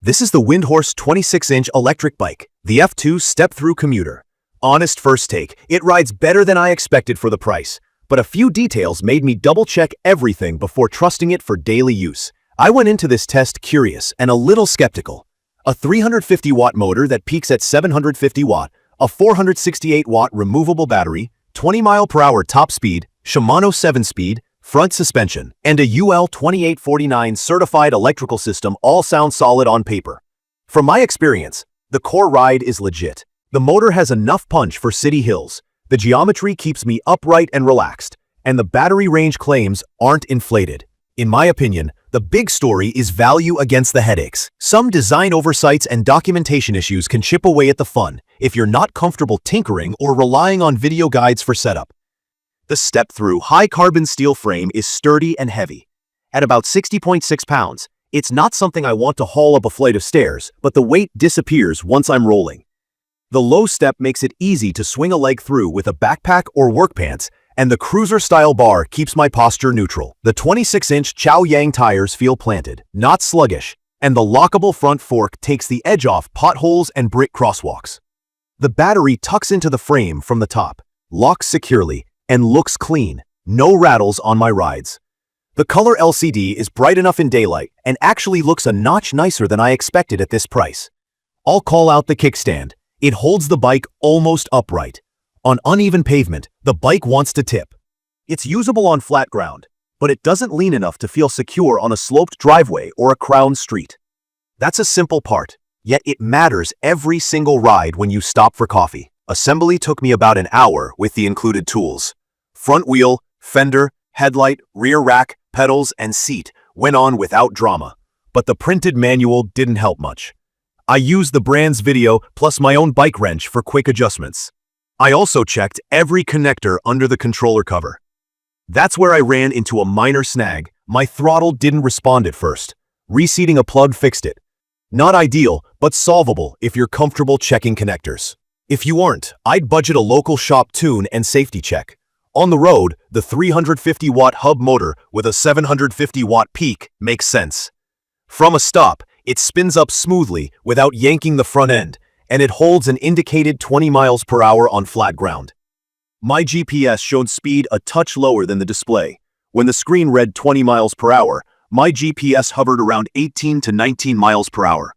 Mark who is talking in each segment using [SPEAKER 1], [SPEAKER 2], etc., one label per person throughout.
[SPEAKER 1] This is the Windhorse 26-inch electric bike, the F2 step-through commuter. Honest first take, it rides better than I expected for the price, but a few details made me double-check everything before trusting it for daily use. I went into this test curious and a little skeptical. A 350-watt motor that peaks at 750 watt, a 468-watt removable battery, 20-mile-per-hour top speed, Shimano 7-speed, front suspension, and a UL 2849 certified electrical system all sound solid on paper. From my experience, the core ride is legit. The motor has enough punch for city hills, the geometry keeps me upright and relaxed, and the battery range claims aren't inflated. In my opinion, the big story is value against the headaches. Some design oversights and documentation issues can chip away at the fun if you're not comfortable tinkering or relying on video guides for setup. The step-through high-carbon steel frame is sturdy and heavy. At about 60.6 pounds, it's not something I want to haul up a flight of stairs, but the weight disappears once I'm rolling. The low step makes it easy to swing a leg through with a backpack or work pants, and the cruiser-style bar keeps my posture neutral. The 26-inch Chow Yang tires feel planted, not sluggish, and the lockable front fork takes the edge off potholes and brick crosswalks. The battery tucks into the frame from the top, locks securely, and looks clean. No rattles on my rides. The color LCD is bright enough in daylight and actually looks a notch nicer than I expected at this price. I'll call out the kickstand. It holds the bike almost upright. On uneven pavement, the bike wants to tip. It's usable on flat ground, but it doesn't lean enough to feel secure on a sloped driveway or a crowded street. That's a simple part, yet it matters every single ride when you stop for coffee. Assembly took me about an hour with the included tools. Front wheel, fender, headlight, rear rack, pedals, and seat went on without drama, but the printed manual didn't help much. I used the brand's video plus my own bike wrench for quick adjustments. I also checked every connector under the controller cover. That's where I ran into a minor snag. My throttle didn't respond at first. Reseating a plug fixed it. Not ideal, but solvable if you're comfortable checking connectors. If you aren't, I'd budget a local shop tune and safety check. On the road, the 350-watt hub motor with a 750-watt peak makes sense. From a stop, it spins up smoothly without yanking the front end, and it holds an indicated 20 miles per hour on flat ground. My GPS showed speed a touch lower than the display. When the screen read 20 miles per hour, my GPS hovered around 18 to 19 miles per hour.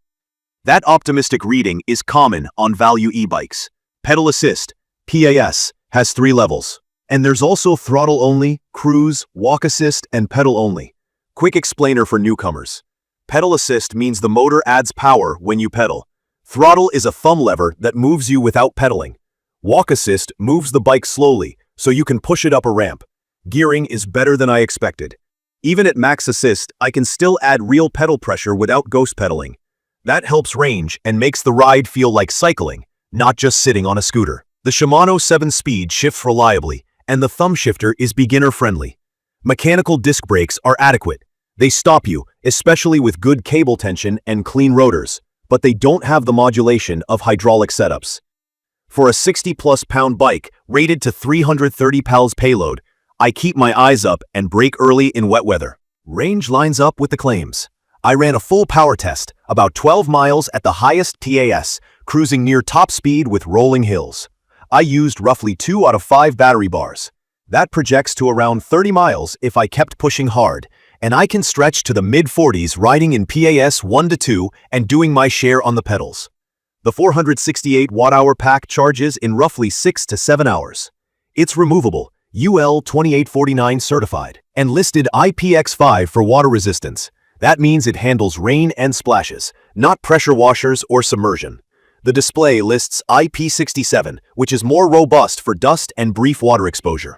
[SPEAKER 1] That optimistic reading is common on value e-bikes. Pedal assist, PAS, has 3 levels. And there's also throttle only, cruise, walk assist, and pedal only. Quick explainer for newcomers. Pedal assist means the motor adds power when you pedal. Throttle is a thumb lever that moves you without pedaling. Walk assist moves the bike slowly, so you can push it up a ramp. Gearing is better than I expected. Even at max assist, I can still add real pedal pressure without ghost pedaling. That helps range and makes the ride feel like cycling, not just sitting on a scooter. The Shimano 7-speed shifts reliably, and the thumb shifter is beginner-friendly. Mechanical disc brakes are adequate. They stop you, especially with good cable tension and clean rotors, but they don't have the modulation of hydraulic setups. For a 60-plus pound bike rated to 330 pounds payload, I keep my eyes up and brake early in wet weather. Range lines up with the claims. I ran a full power test, about 12 miles at the highest TAS, cruising near top speed with rolling hills. I used roughly 2 out of 5 battery bars. That projects to around 30 miles if I kept pushing hard, and I can stretch to the mid-40s riding in PAS 1 to 2 and doing my share on the pedals. The 468 watt-hour pack charges in roughly 6 to 7 hours. It's removable, UL 2849 certified, and listed IPX5 for water resistance. That means it handles rain and splashes, not pressure washers or submersion. The display lists IP67, which is more robust for dust and brief water exposure.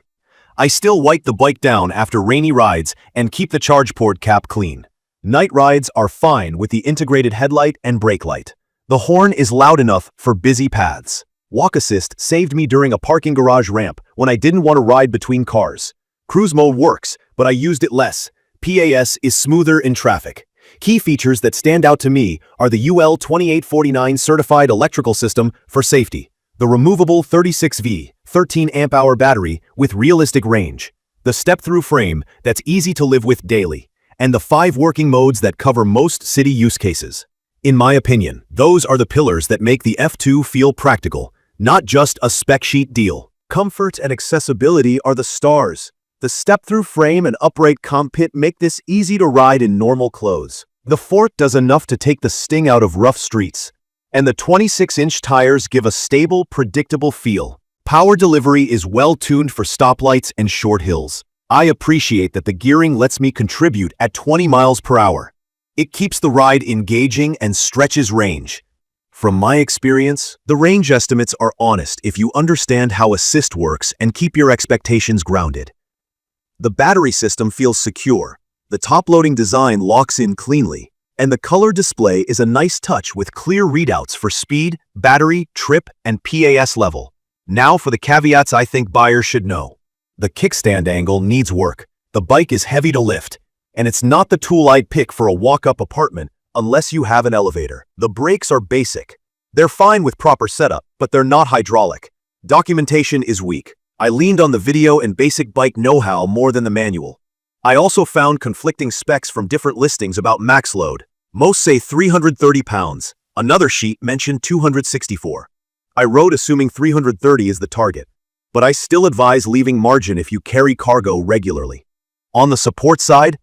[SPEAKER 1] I still wipe the bike down after rainy rides and keep the charge port cap clean. Night rides are fine with the integrated headlight and brake light. The horn is loud enough for busy paths. Walk assist saved me during a parking garage ramp when I didn't want to ride between cars. Cruise mode works, but I used it less. PAS is smoother in traffic. Key features that stand out to me are the UL 2849 certified electrical system for safety, the removable 36V, 13 amp-hour battery with realistic range, the step-through frame that's easy to live with daily, and the 5 working modes that cover most city use cases. In my opinion, those are the pillars that make the F2 feel practical, not just a spec sheet deal. Comfort and accessibility are the stars. The step-through frame and upright cockpit make this easy to ride in normal clothes. The Fort does enough to take the sting out of rough streets, and the 26-inch tires give a stable, predictable feel. Power delivery is well-tuned for stoplights and short hills. I appreciate that the gearing lets me contribute at 20 miles per hour. It keeps the ride engaging and stretches range. From my experience, the range estimates are honest if you understand how assist works and keep your expectations grounded. The battery system feels secure, the top-loading design locks in cleanly, and the color display is a nice touch with clear readouts for speed, battery, trip, and PAS level. Now for the caveats I think buyers should know. The kickstand angle needs work. The bike is heavy to lift, and it's not the tool I'd pick for a walk-up apartment unless you have an elevator. The brakes are basic. They're fine with proper setup, but they're not hydraulic. Documentation is weak. I leaned on the video and basic bike know-how more than the manual. I also found conflicting specs from different listings about max load. Most say 330 pounds. Another sheet mentioned 264. I wrote assuming 330 is the target, but I still advise leaving margin if you carry cargo regularly. On the support side,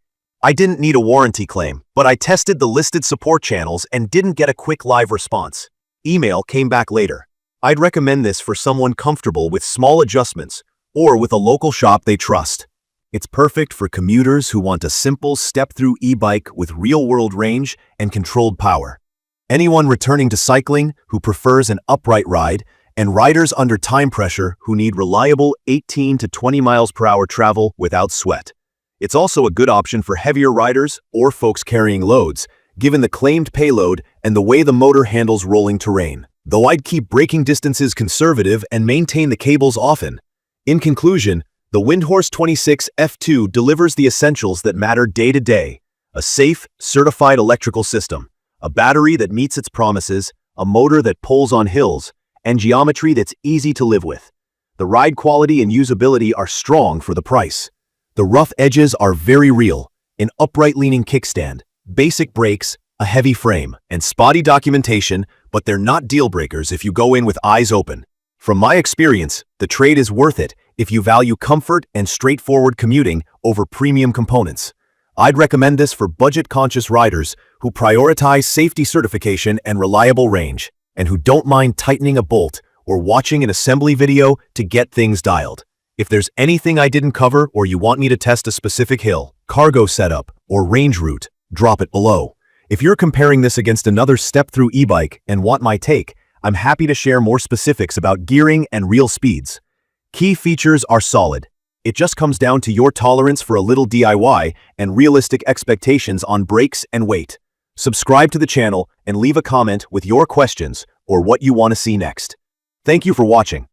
[SPEAKER 1] I didn't need a warranty claim, but I tested the listed support channels and didn't get a quick live response. Email came back later. I'd recommend this for someone comfortable with small adjustments or with a local shop they trust. It's perfect for commuters who want a simple step-through e-bike with real-world range and controlled power. Anyone returning to cycling who prefers an upright ride, and riders under time pressure who need reliable 18 to 20 miles per hour travel without sweat. It's also a good option for heavier riders or folks carrying loads, given the claimed payload and the way the motor handles rolling terrain. Though I'd keep braking distances conservative and maintain the cables often. In conclusion, the Windhorse 26 F2 delivers the essentials that matter day to day: a safe, certified electrical system, a battery that meets its promises, a motor that pulls on hills, and geometry that's easy to live with. The ride quality and usability are strong for the price. The rough edges are very real: an upright leaning kickstand, basic brakes, a heavy frame, and spotty documentation, but they're not deal breakers if you go in with eyes open. From my experience, the trade is worth it if you value comfort and straightforward commuting over premium components. I'd recommend this for budget-conscious riders who prioritize safety certification and reliable range, and who don't mind tightening a bolt or watching an assembly video to get things dialed. If there's anything I didn't cover or you want me to test a specific hill, cargo setup, or range route, drop it below. If you're comparing this against another step-through e-bike and want my take, I'm happy to share more specifics about gearing and real speeds. Key features are solid. It just comes down to your tolerance for a little DIY and realistic expectations on brakes and weight. Subscribe to the channel and leave a comment with your questions or what you want to see next. Thank you for watching.